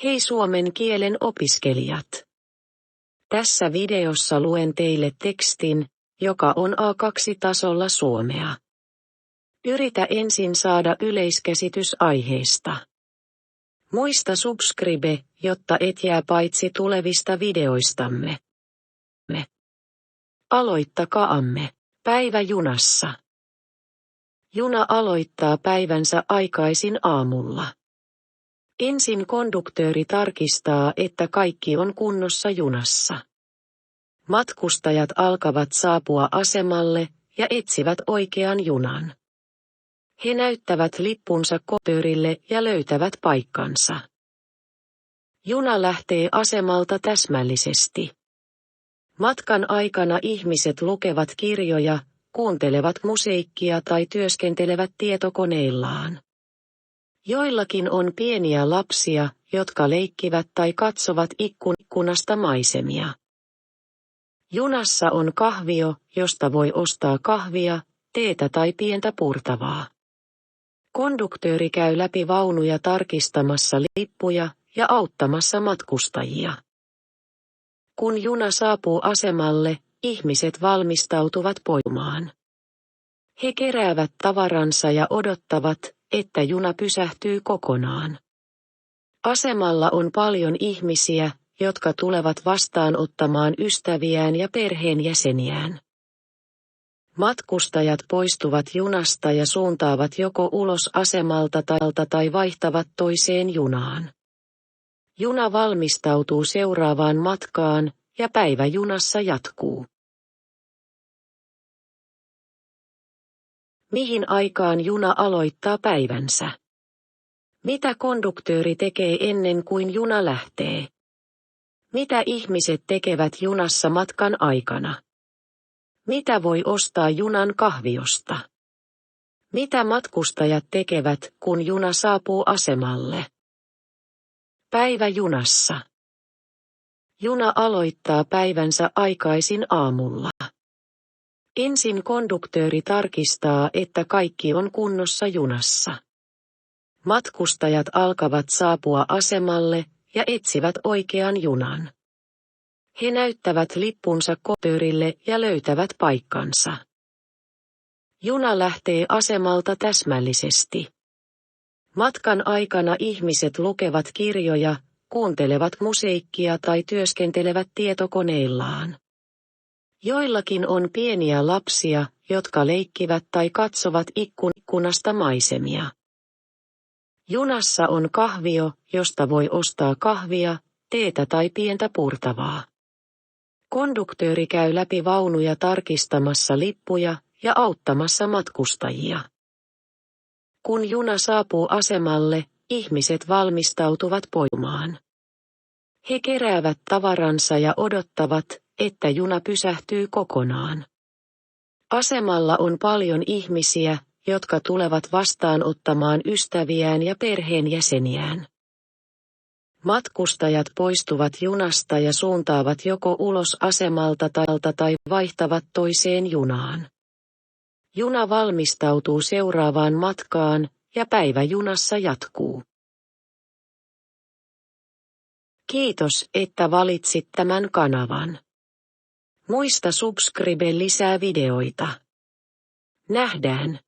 Hei suomen kielen opiskelijat! Tässä videossa luen teille tekstin, joka on A2-tasolla suomea. Yritä ensin saada yleiskäsitys aiheesta. Muista subscribe, jotta et jää paitsi tulevista videoistamme. Aloittakaamme. Päivä junassa. Juna aloittaa päivänsä aikaisin aamulla. Ensin konduktööri tarkistaa, että kaikki on kunnossa junassa. Matkustajat alkavat saapua asemalle ja etsivät oikean junan. He näyttävät lippunsa konduktöörille ja löytävät paikkansa. Juna lähtee asemalta täsmällisesti. Matkan aikana ihmiset lukevat kirjoja, kuuntelevat musiikkia tai työskentelevät tietokoneillaan. Joillakin on pieniä lapsia, jotka leikkivät tai katsovat ikkunasta maisemia. Junassa on kahvio, josta voi ostaa kahvia, teetä tai pientä purtavaa. Konduktööri käy läpi vaunuja tarkistamassa lippuja ja auttamassa matkustajia. Kun juna saapuu asemalle, ihmiset valmistautuvat poistumaan. He keräävät tavaransa ja odottavat, että juna pysähtyy kokonaan. Asemalla on paljon ihmisiä, jotka tulevat vastaanottamaan ystäviään ja perheenjäseniään. Matkustajat poistuvat junasta ja suuntaavat joko ulos asemalta tai vaihtavat toiseen junaan. Juna valmistautuu seuraavaan matkaan ja päivä junassa jatkuu. Mihin aikaan juna aloittaa päivänsä? Mitä konduktööri tekee ennen kuin juna lähtee? Mitä ihmiset tekevät junassa matkan aikana? Mitä voi ostaa junan kahviosta? Mitä matkustajat tekevät, kun juna saapuu asemalle? Päivä junassa. Juna aloittaa päivänsä aikaisin aamulla. Ensin konduktööri tarkistaa, että kaikki on kunnossa junassa. Matkustajat alkavat saapua asemalle ja etsivät oikean junan. He näyttävät lippunsa konduktöörille ja löytävät paikkansa. Juna lähtee asemalta täsmällisesti. Matkan aikana ihmiset lukevat kirjoja, kuuntelevat musiikkia tai työskentelevät tietokoneillaan. Joillakin on pieniä lapsia, jotka leikkivät tai katsovat ikkunasta maisemia. Junassa on kahvio, josta voi ostaa kahvia, teetä tai pientä purtavaa. Konduktööri käy läpi vaunuja tarkistamassa lippuja ja auttamassa matkustajia. Kun juna saapuu asemalle, ihmiset valmistautuvat poistumaan. He keräävät tavaransa ja odottavat, että juna pysähtyy kokonaan. Asemalla on paljon ihmisiä, jotka tulevat vastaanottamaan ystäviään ja perheenjäseniään. Matkustajat poistuvat junasta ja suuntaavat joko ulos asemalta tai vaihtavat toiseen junaan. Juna valmistautuu seuraavaan matkaan ja päivä junassa jatkuu. Kiitos, että valitsit tämän kanavan. Muista subscribe lisää videoita. Nähdään.